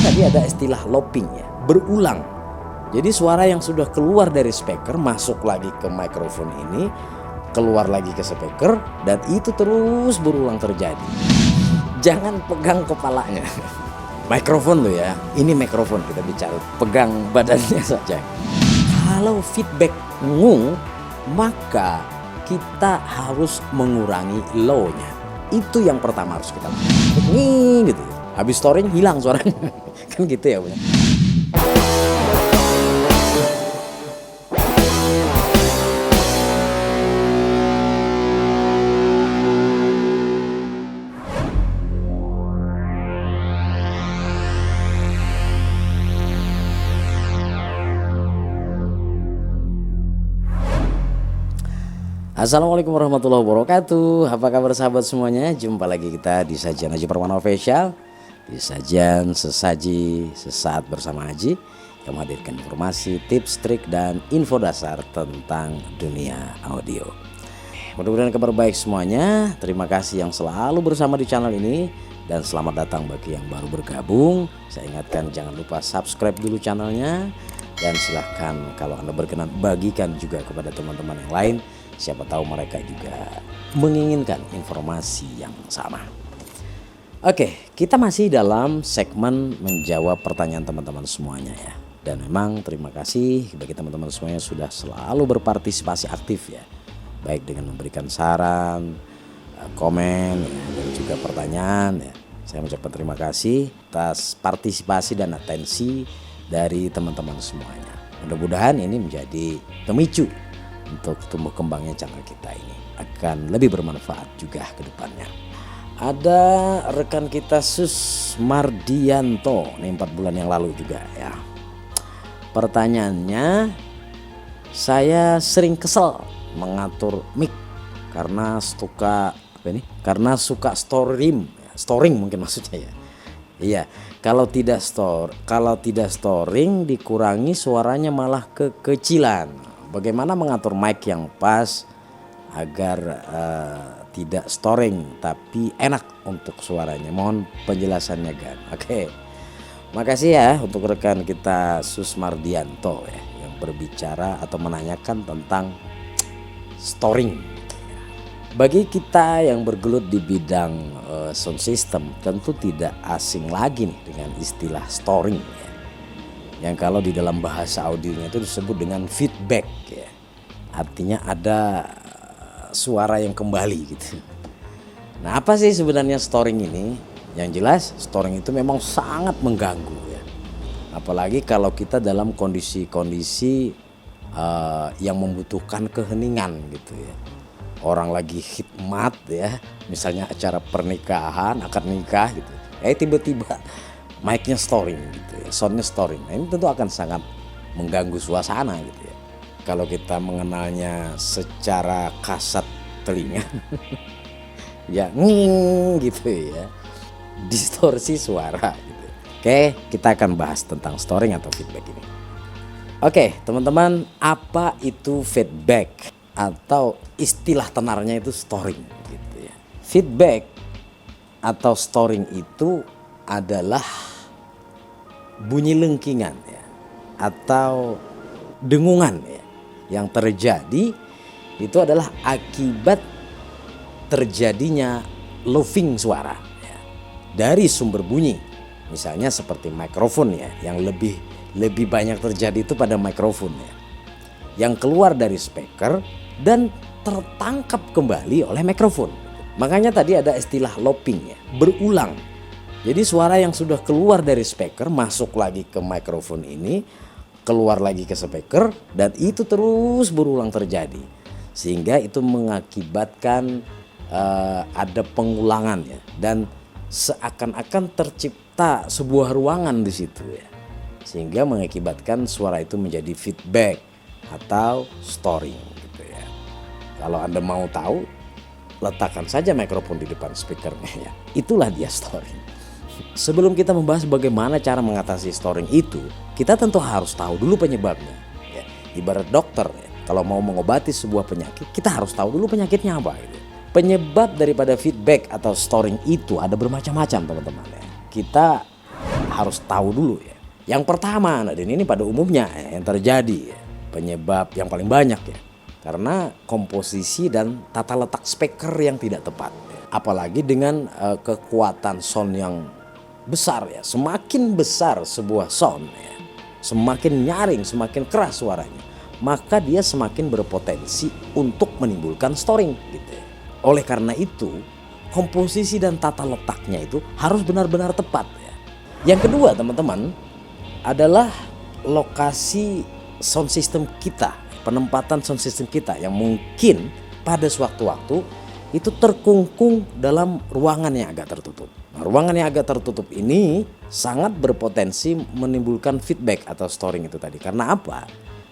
tadi ada istilah looping ya, berulang. Jadi suara yang sudah keluar dari speaker masuk lagi ke mikrofon ini, keluar lagi ke speaker, dan itu terus berulang terjadi. Jangan pegang kepalanya. Mikrofon lo ya, ini mikrofon kita bicara, pegang badannya saja. Kalau feedback ngung, maka kita harus mengurangi low-nya. Itu yang pertama harus kita lakukan. Nih gitu. Habis storing hilang suaranya. Kan gitu ya, Bu. Assalamualaikum warahmatullahi wabarakatuh. Apa kabar sahabat semuanya? Jumpa lagi kita di Sajian Haji Permana Official, di Sajian Sesaji Sesaat bersama Haji, yang menghadirkan informasi, tips, trik, dan info dasar tentang dunia audio. Mudah-mudahan kabar baik semuanya. Terima kasih yang selalu bersama di channel ini, dan selamat datang bagi yang baru bergabung. Saya ingatkan jangan lupa subscribe dulu channelnya, dan silahkan kalau Anda berkenan bagikan juga kepada teman-teman yang lain. Siapa tahu mereka juga menginginkan informasi yang sama. Oke, kita masih dalam segmen menjawab pertanyaan teman-teman semuanya ya. Dan memang terima kasih bagi teman-teman semuanya sudah selalu berpartisipasi aktif ya. Baik dengan memberikan saran, komen ya, dan juga pertanyaan ya. Saya mengucapkan terima kasih atas partisipasi dan atensi dari teman-teman semuanya. Mudah-mudahan ini menjadi pemicu untuk tumbuh kembangnya channel kita ini akan lebih bermanfaat juga ke depannya. Ada rekan kita Sus Mardianto, ini 4 bulan yang lalu juga ya. Pertanyaannya, saya sering kesel mengatur mic karena suka storing mungkin maksudnya ya. Iya, kalau tidak storing dikurangi suaranya malah kekecilan. Bagaimana mengatur mic yang pas agar tidak storing tapi enak untuk suaranya? Mohon penjelasannya Gan. Oke. Makasih ya untuk rekan kita Sus Mardianto ya, yang berbicara atau menanyakan tentang storing. Bagi kita yang bergelut di bidang sound system tentu tidak asing lagi nih dengan istilah storing ya. Yang kalau di dalam bahasa audionya itu disebut dengan feedback ya. Artinya ada suara yang kembali gitu. Nah, apa sih sebenarnya storing ini? Yang jelas storing itu memang sangat mengganggu ya. Apalagi kalau kita dalam kondisi-kondisi yang membutuhkan keheningan gitu ya. Orang lagi khidmat ya, misalnya acara pernikahan, akad nikah gitu. Tiba-tiba mic-nya storing gitu ya, soundnya storing. Nah, ini tentu akan sangat mengganggu suasana gitu ya. Kalau kita mengenalnya secara kasat telinga ya nging gitu ya, distorsi suara gitu. Oke, kita akan bahas tentang storing atau feedback ini. Oke teman-teman, apa itu feedback atau istilah tenarnya itu storing gitu ya. Feedback atau storing itu adalah bunyi lengkingan ya, atau dengungan ya, yang terjadi itu adalah akibat terjadinya looping suara ya, dari sumber bunyi. Misalnya seperti mikrofon ya, yang lebih banyak terjadi itu pada mikrofon ya, yang keluar dari speaker dan tertangkap kembali oleh mikrofon. Makanya tadi ada istilah looping ya, berulang. Jadi suara yang sudah keluar dari speaker masuk lagi ke mikrofon ini, keluar lagi ke speaker, dan itu terus berulang terjadi. Sehingga itu mengakibatkan ada pengulangan ya, dan seakan-akan tercipta sebuah ruangan di situ ya. Sehingga mengakibatkan suara itu menjadi feedback atau storing gitu ya. Kalau Anda mau tahu, letakkan saja mikrofon di depan speakernya ya. Itulah dia storing. Sebelum kita membahas bagaimana cara mengatasi storing itu, kita tentu harus tahu dulu penyebabnya ya. Ibarat dokter ya, kalau mau mengobati sebuah penyakit, kita harus tahu dulu penyakitnya apa gitu. Penyebab daripada feedback atau storing itu ada bermacam-macam teman-teman ya. Kita harus tahu dulu ya. Yang pertama, dan ini pada umumnya yang terjadi ya, penyebab yang paling banyak ya, karena komposisi dan tata letak speaker yang tidak tepat ya. Apalagi dengan kekuatan sound yang besar ya. Semakin besar sebuah sound ya, semakin nyaring, semakin keras suaranya, maka dia semakin berpotensi untuk menimbulkan storing gitu ya. Oleh karena itu, komposisi dan tata letaknya itu harus benar-benar tepat ya. Yang kedua teman-teman adalah lokasi sound system kita, penempatan sound system kita yang mungkin pada sewaktu-waktu itu terkungkung dalam ruangan yang agak tertutup. Nah, ruangan yang agak tertutup ini sangat berpotensi menimbulkan feedback atau storing itu tadi. Karena apa?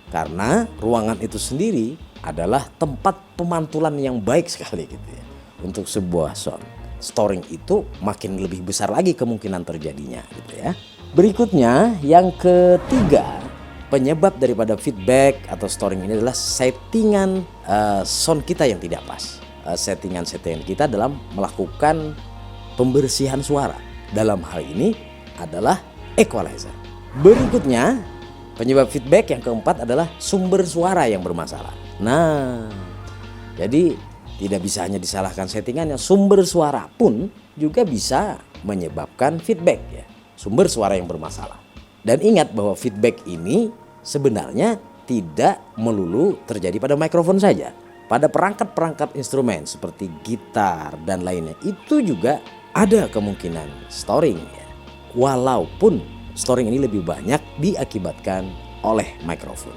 Karena ruangan itu sendiri adalah tempat pemantulan yang baik sekali gitu ya untuk sebuah sound. Storing itu makin lebih besar lagi kemungkinan terjadinya gitu ya. Berikutnya yang ketiga, penyebab daripada feedback atau storing ini adalah settingan sound kita yang tidak pas. Settingan kita dalam melakukan pembersihan suara. Dalam hal ini adalah equalizer. Berikutnya, penyebab feedback yang keempat adalah sumber suara yang bermasalah. Nah, jadi tidak bisa hanya disalahkan settingannya, sumber suara pun juga bisa menyebabkan feedback ya. Sumber suara yang bermasalah. Dan ingat bahwa feedback ini sebenarnya tidak melulu terjadi pada mikrofon saja. Pada perangkat-perangkat instrumen seperti gitar dan lainnya itu juga ada kemungkinan storing ya. Walaupun storing ini lebih banyak diakibatkan oleh mikrofon.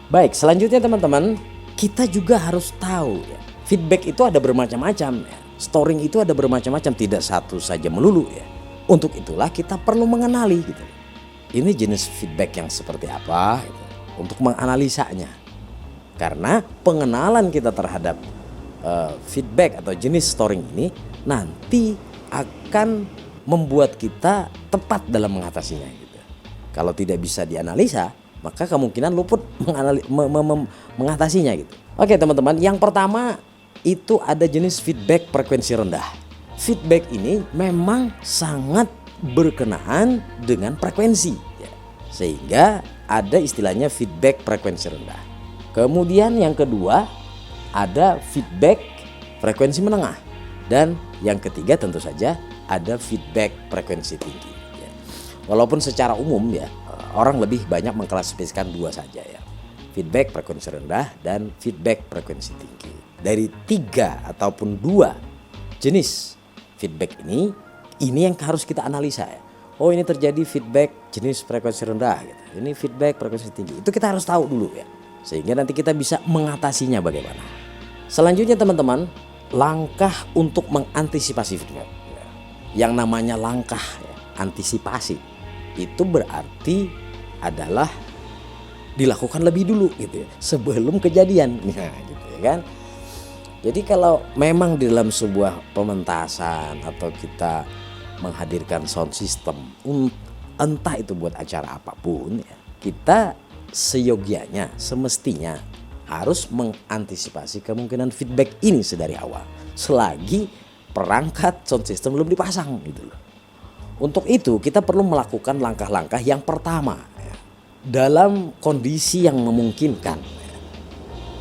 Baik, selanjutnya teman-teman, kita juga harus tahu ya, feedback itu ada bermacam-macam ya. Storing itu ada bermacam-macam, tidak satu saja melulu ya. Untuk itulah kita perlu mengenali gitu. Ini jenis feedback yang seperti apa gitu, untuk menganalisanya. Karena pengenalan kita terhadap feedback atau jenis storing ini nanti akan membuat kita tepat dalam mengatasinya gitu. Kalau tidak bisa dianalisa, maka kemungkinan luput mengatasinya gitu. Oke teman-teman, yang pertama itu ada jenis feedback frekuensi rendah. Feedback ini memang sangat berkenaan dengan frekuensi ya. Sehingga ada istilahnya feedback frekuensi rendah. Kemudian yang kedua ada feedback frekuensi menengah. Dan yang ketiga tentu saja ada feedback frekuensi tinggi ya. Walaupun secara umum ya orang lebih banyak mengklasifikasikan dua saja ya. Feedback frekuensi rendah dan feedback frekuensi tinggi. Dari tiga ataupun dua jenis feedback ini yang harus kita analisa ya. Oh ini terjadi feedback jenis frekuensi rendah gitu. Ini feedback frekuensi tinggi. Itu kita harus tahu dulu ya. Sehingga nanti kita bisa mengatasinya bagaimana. Selanjutnya teman-teman, langkah untuk mengantisipasi feedback. Yang namanya langkah ya, antisipasi itu berarti adalah dilakukan lebih dulu gitu ya, sebelum kejadian. Nah, gitu ya kan. Jadi kalau memang di dalam sebuah pementasan atau kita menghadirkan sound system, entah itu buat acara apapun ya, kita seyogianya, semestinya harus mengantisipasi kemungkinan feedback ini sedari awal. Selagi perangkat sound system belum dipasang gitu loh. Untuk itu kita perlu melakukan langkah-langkah yang pertama ya, dalam kondisi yang memungkinkan.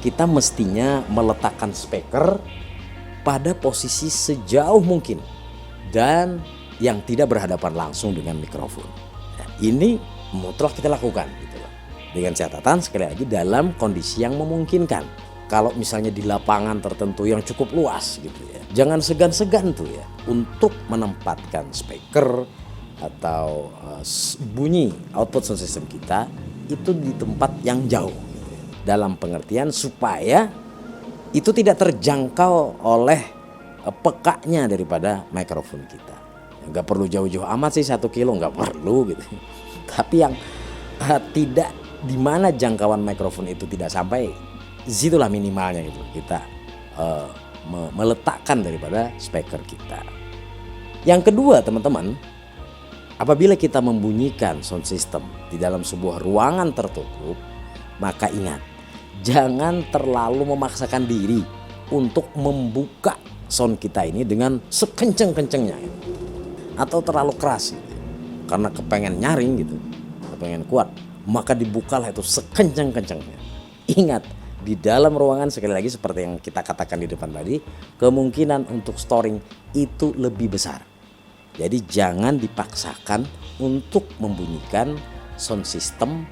Kita mestinya meletakkan speaker pada posisi sejauh mungkin dan yang tidak berhadapan langsung dengan mikrofon. Nah, ini mutlak kita lakukan gitu loh. Dengan catatan sekali lagi dalam kondisi yang memungkinkan. Kalau misalnya di lapangan tertentu yang cukup luas gitu ya, jangan segan-segan tuh ya untuk menempatkan speaker atau bunyi output sound system kita itu di tempat yang jauh gitu ya. Dalam pengertian supaya itu tidak terjangkau oleh pekaknya daripada mikrofon kita. Nggak perlu jauh-jauh amat sih 1 kilo, nggak perlu gitu. Tapi yang tidak di mana jangkauan mikrofon itu tidak sampai, situlah minimalnya gitu kita meletakkan daripada speaker kita. Yang kedua teman-teman, apabila kita membunyikan sound system di dalam sebuah ruangan tertutup, maka ingat, jangan terlalu memaksakan diri untuk membuka sound kita ini dengan sekenceng-kencengnya atau terlalu keras gitu. karena kepengen nyaring gitu, kepengen kuat, maka dibukalah itu sekencang-kencangnya. Ingat, di dalam ruangan sekali lagi seperti yang kita katakan di depan tadi, kemungkinan untuk storing itu lebih besar. Jadi jangan dipaksakan untuk membunyikan sound system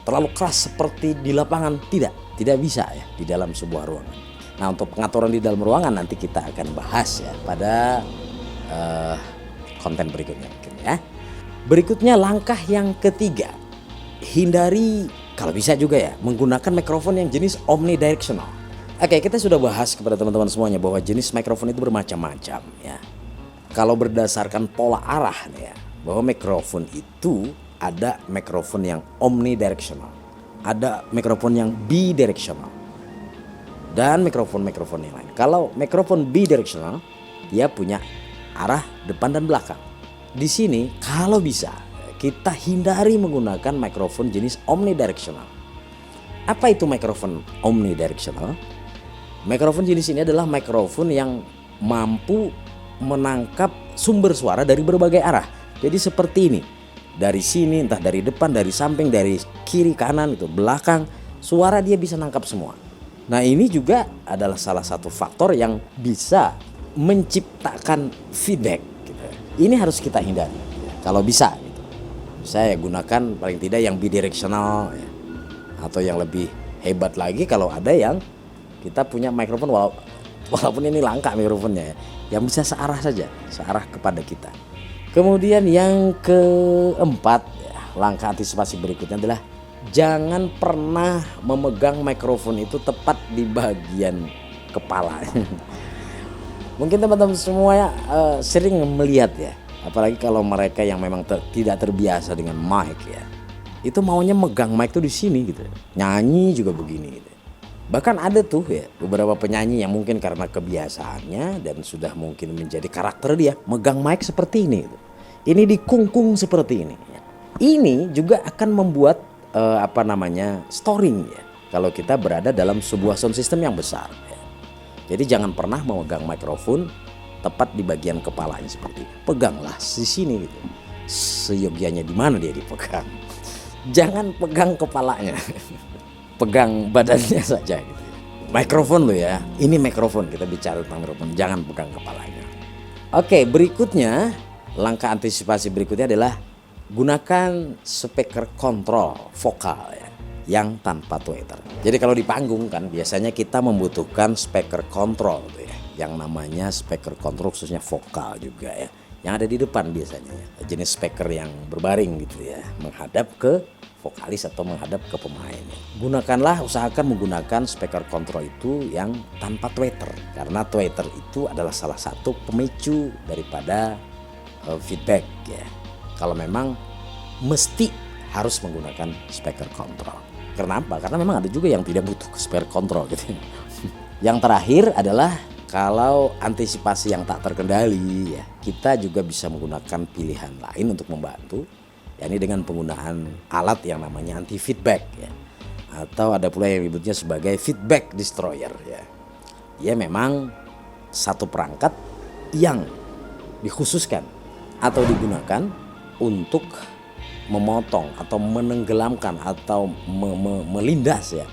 terlalu keras seperti di lapangan. Tidak bisa ya di dalam sebuah ruangan. Nah, untuk pengaturan di dalam ruangan nanti kita akan bahas ya pada konten berikutnya mungkin ya. Berikutnya langkah yang ketiga, hindari kalau bisa juga ya menggunakan mikrofon yang jenis omnidirectional. Oke, kita sudah bahas kepada teman-teman semuanya bahwa jenis mikrofon itu bermacam-macam ya. Kalau berdasarkan pola arah nih ya, bahwa mikrofon itu ada mikrofon yang omnidirectional, ada mikrofon yang bidirectional, dan mikrofon-mikrofon yang lain. Kalau mikrofon bidirectional, dia punya arah depan dan belakang. Di sini kalau bisa kita hindari menggunakan mikrofon jenis omnidirectional. Apa itu mikrofon omnidirectional? Mikrofon jenis ini adalah mikrofon yang mampu menangkap sumber suara dari berbagai arah. Jadi seperti ini. Dari sini, entah dari depan, dari samping, dari kiri, kanan, itu belakang, suara dia bisa nangkap semua. Nah, ini juga adalah salah satu faktor yang bisa menciptakan feedback gitu. Ini harus kita hindari kalau bisa gitu. Saya gunakan paling tidak yang bidirectional ya. Atau yang lebih hebat lagi kalau ada yang kita punya mikrofon walaupun ini langka mikrofonnya ya, yang bisa searah saja, searah kepada kita. Kemudian yang keempat ya, langkah antisipasi berikutnya adalah jangan pernah memegang mikrofon itu tepat di bagian kepala. Mungkin teman-teman semua ya, sering melihat ya, apalagi kalau mereka yang memang tidak terbiasa dengan mic ya, itu maunya megang mic tuh di sini gitu. Nyanyi juga begini gitu. Bahkan ada tuh ya beberapa penyanyi yang mungkin karena kebiasaannya dan sudah mungkin menjadi karakter dia megang mic seperti ini gitu. Ini dikungkung seperti ini. Ini juga akan membuat storing ya. Kalau kita berada dalam sebuah sound system yang besar. Ya. Jadi jangan pernah memegang mikrofon tepat di bagian kepalanya seperti itu. Peganglah di sini gitu. Seyogianya di mana dia dipegang. Jangan pegang kepalanya. Pegang badannya saja gitu. Mikrofon lo ya. Ini mikrofon, kita bicara tentang mikrofon. Jangan pegang kepalanya. Oke, berikutnya langkah antisipasi berikutnya adalah gunakan speaker kontrol vokal ya, yang tanpa tweeter. Jadi kalau di panggung kan biasanya kita membutuhkan speaker kontrol tuh ya, yang namanya speaker kontrol khususnya vokal juga ya, yang ada di depan biasanya ya. Jenis speaker yang berbaring gitu ya, menghadap ke vokalis atau menghadap ke pemain ya. Gunakanlah, usahakan menggunakan speaker kontrol itu yang tanpa tweeter, karena tweeter itu adalah salah satu pemicu daripada feedback ya. Kalau memang mesti harus menggunakan speaker kontrol. Kenapa? Karena memang ada juga yang tidak butuh speaker kontrol gitu. Yang terakhir adalah kalau antisipasi yang tak terkendali ya, kita juga bisa menggunakan pilihan lain untuk membantu, yakni dengan penggunaan alat yang namanya anti feedback ya. Atau ada pula yang disebutnya sebagai feedback destroyer ya. Dia memang satu perangkat yang dikhususkan atau digunakan untuk memotong atau menenggelamkan atau melindas ya,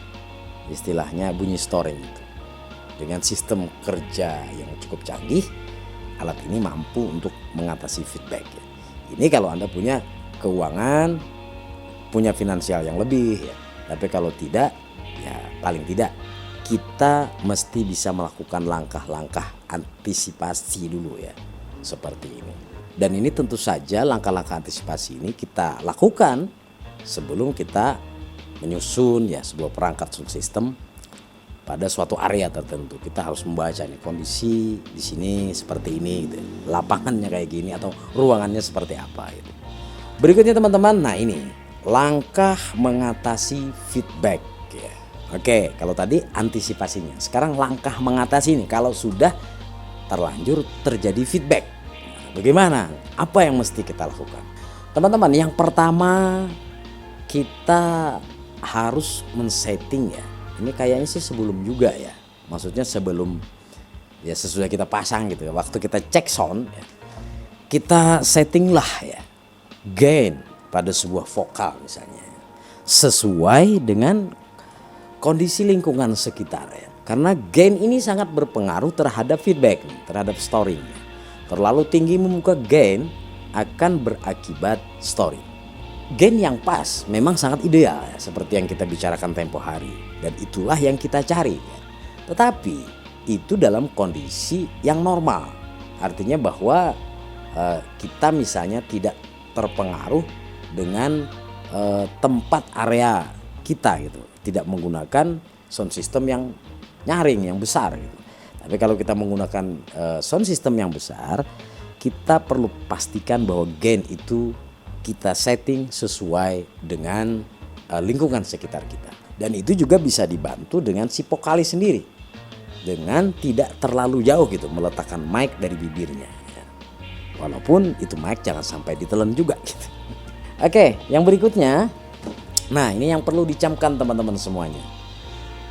istilahnya bunyi storing itu. Dengan sistem kerja yang cukup canggih, alat ini mampu untuk mengatasi feedback ya. Ini kalau Anda punya keuangan, punya finansial yang lebih ya. Tapi kalau tidak ya paling tidak kita mesti bisa melakukan langkah-langkah antisipasi dulu ya, seperti ini. Dan ini tentu saja langkah-langkah antisipasi ini kita lakukan sebelum kita menyusun ya sebuah perangkat sound system pada suatu area tertentu. Kita harus membaca nih kondisi di sini seperti ini gitu. Lapangannya kayak gini atau ruangannya seperti apa gitu. Berikutnya teman-teman, nah ini langkah mengatasi feedback ya. Oke, kalau tadi antisipasinya. Sekarang langkah mengatasi ini kalau sudah terlanjur terjadi feedback. Bagaimana? Apa yang mesti kita lakukan? Teman-teman, yang pertama kita harus men-setting ya. Ini kayaknya sih sebelum juga ya. Maksudnya sebelum ya sesudah kita pasang gitu ya. Waktu kita cek sound ya, kita setting lah ya gain pada sebuah vokal misalnya, sesuai dengan kondisi lingkungan sekitar ya. Karena gain ini sangat berpengaruh terhadap feedback, terhadap storing. Terlalu tinggi membuka gain akan berakibat storing. Gain yang pas memang sangat ideal ya, seperti yang kita bicarakan tempo hari, dan itulah yang kita cari ya. Tetapi itu dalam kondisi yang normal, artinya bahwa kita misalnya tidak terpengaruh dengan tempat area kita gitu, tidak menggunakan sound system yang nyaring yang besar gitu. Tapi kalau kita menggunakan sound system yang besar, kita perlu pastikan bahwa gain itu kita setting sesuai dengan lingkungan sekitar kita. Dan itu juga bisa dibantu dengan si vokalis sendiri, dengan tidak terlalu jauh gitu meletakkan mic dari bibirnya ya. Walaupun itu mic jangan sampai ditelan juga gitu. Oke, yang berikutnya, nah ini yang perlu dicamkan teman-teman semuanya,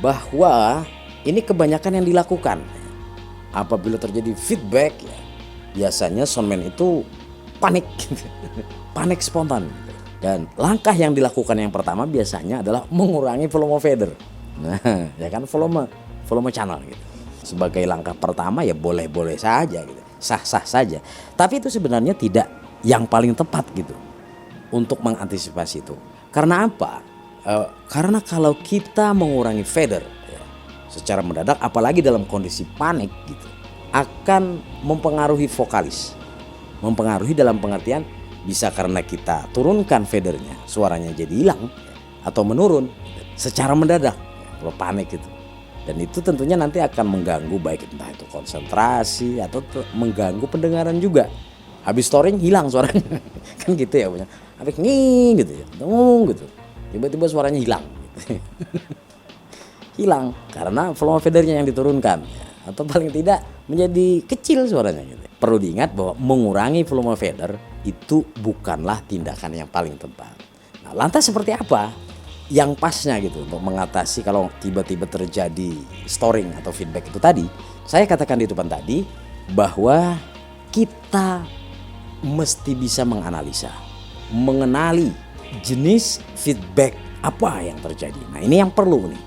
bahwa ini kebanyakan yang dilakukan apabila terjadi feedback ya, biasanya soundman itu panik gitu. Panik spontan. Dan langkah yang dilakukan yang pertama biasanya adalah mengurangi volume fader. Nah, ya kan, volume channel gitu. Sebagai langkah pertama ya boleh-boleh saja gitu. Sah-sah saja. Tapi itu sebenarnya tidak yang paling tepat gitu untuk mengantisipasi itu. Karena apa? Karena kalau kita mengurangi fader ya, secara mendadak, apalagi dalam kondisi panik gitu, akan mempengaruhi vokalis. Mempengaruhi dalam pengertian bisa karena kita turunkan fadernya, suaranya jadi hilang atau menurun secara mendadak kalau panik itu. Dan itu tentunya nanti akan mengganggu baik entah itu konsentrasi atau mengganggu pendengaran juga. Habis storing hilang suaranya kan gitu ya, punya habis nging gitu ya, dengung gitu, tiba-tiba suaranya hilang gitu. Hilang karena volume fadernya yang diturunkan ya, atau paling tidak menjadi kecil suaranya gitu. Perlu diingat bahwa mengurangi volume fader itu bukanlah tindakan yang paling tepat. Nah, lantas seperti apa yang pasnya gitu untuk mengatasi kalau tiba-tiba terjadi storing atau feedback itu tadi? Saya katakan di depan tadi bahwa kita mesti bisa menganalisa, mengenali jenis feedback apa yang terjadi. Nah, ini yang perlu nih.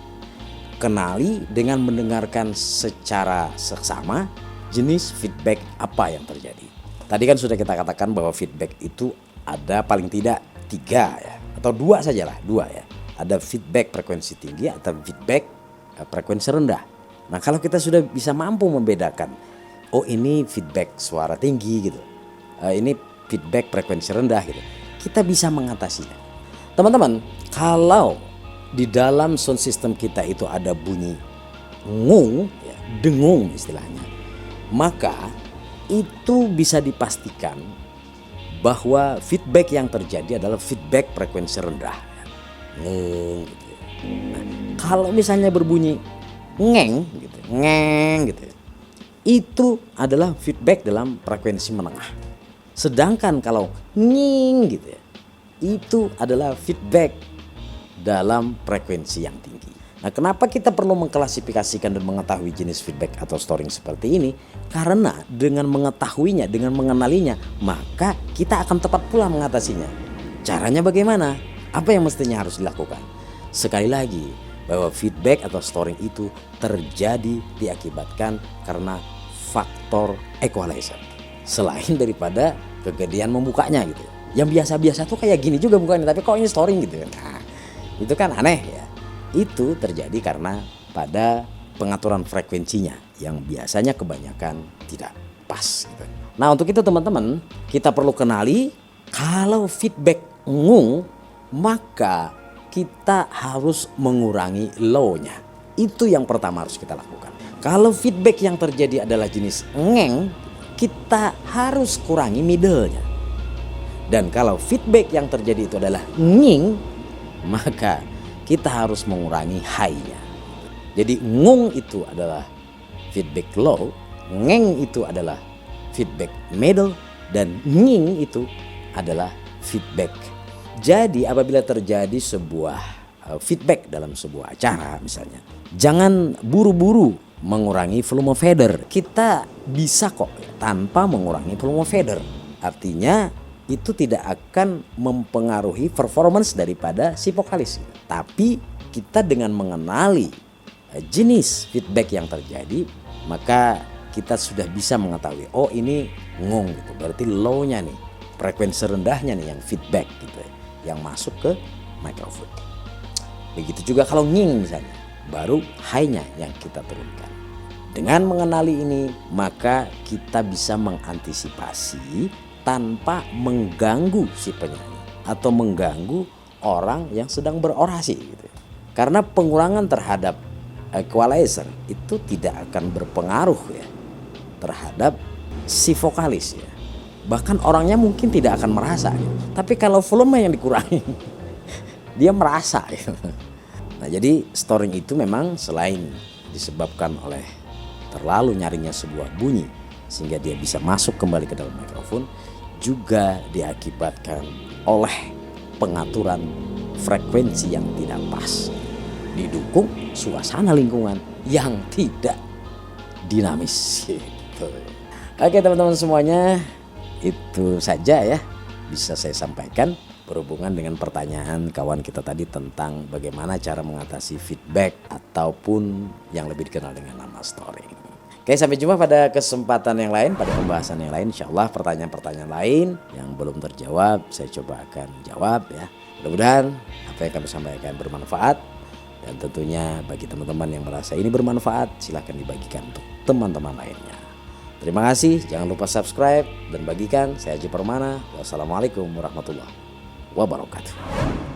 Kenali dengan mendengarkan secara seksama jenis feedback apa yang terjadi. Tadi kan sudah kita katakan bahwa feedback itu ada paling tidak 3 ya, atau 2 sajalah, 2 ya. Ada feedback frekuensi tinggi atau feedback frekuensi rendah. Nah, kalau kita sudah bisa mampu membedakan, oh ini feedback suara tinggi gitu, ini feedback frekuensi rendah gitu, kita bisa mengatasinya. Teman-teman, kalau di dalam sound system kita itu ada bunyi ngung, ya, dengung istilahnya, maka itu bisa dipastikan bahwa feedback yang terjadi adalah feedback frekuensi rendah. Ngung gitu. Nah, kalau misalnya berbunyi ngeng gitu, ngeng gitu, itu adalah feedback dalam frekuensi menengah. Sedangkan kalau nging gitu ya, itu adalah feedback dalam frekuensi yang tinggi. Nah, kenapa kita perlu mengklasifikasikan dan mengetahui jenis feedback atau storing seperti ini? Karena dengan mengetahuinya, dengan mengenalinya, maka kita akan tepat pula mengatasinya. Caranya bagaimana? Apa yang mestinya harus dilakukan? Sekali lagi, bahwa feedback atau storing itu terjadi diakibatkan karena faktor equalizer. Selain daripada kegedean membukanya gitu. Yang biasa-biasa tuh kayak gini juga bukanya, tapi kok ini storing gitu. Nah, itu kan aneh ya. Itu terjadi karena pada pengaturan frekuensinya yang biasanya kebanyakan tidak pas gitu. Nah, untuk itu teman-teman, kita perlu kenali kalau feedback ngung, maka kita harus mengurangi low-nya. Itu yang pertama harus kita lakukan. Kalau feedback yang terjadi adalah jenis ngeng, kita harus kurangi middle-nya. Dan kalau feedback yang terjadi itu adalah nging, maka kita harus mengurangi high-nya. Jadi ngung itu adalah feedback low, ngeng itu adalah feedback middle, dan nging itu adalah feedback. Jadi apabila terjadi sebuah feedback dalam sebuah acara misalnya, jangan buru-buru mengurangi volume fader. Kita bisa kok tanpa mengurangi volume fader. Artinya itu tidak akan mempengaruhi performance daripada si vokalis. Tapi kita dengan mengenali jenis feedback yang terjadi, maka kita sudah bisa mengetahui, oh ini ngong gitu, berarti low-nya nih, frekuensi rendahnya nih yang feedback gitu ya, yang masuk ke mikrofon. Begitu juga kalau nying misalnya, baru high-nya yang kita turunkan. Dengan mengenali ini, maka kita bisa mengantisipasi tanpa mengganggu si penyanyi atau mengganggu orang yang sedang berorasi gitu. Karena pengurangan terhadap equalizer itu tidak akan berpengaruh ya terhadap si vokalis ya. Bahkan orangnya mungkin tidak akan merasa gitu. Tapi kalau volume yang dikurangi dia merasa gitu. Nah, jadi storing itu memang selain disebabkan oleh terlalu nyaringnya sebuah bunyi sehingga dia bisa masuk kembali ke dalam mikrofon, juga diakibatkan oleh pengaturan frekuensi yang tidak pas, didukung suasana lingkungan yang tidak dinamis gitu. Oke teman-teman semuanya, itu saja ya bisa saya sampaikan berhubungan dengan pertanyaan kawan kita tadi tentang bagaimana cara mengatasi feedback ataupun yang lebih dikenal dengan nama storing. Oke, sampai jumpa pada kesempatan yang lain, pada pembahasan yang lain. Insya Allah pertanyaan-pertanyaan lain yang belum terjawab saya coba akan jawab ya. Mudah-mudahan apa yang kami sampaikan bermanfaat, dan tentunya bagi teman-teman yang merasa ini bermanfaat, silahkan dibagikan untuk teman-teman lainnya. Terima kasih, jangan lupa subscribe dan bagikan. Saya Haji Permana. Wassalamualaikum warahmatullahi wabarakatuh.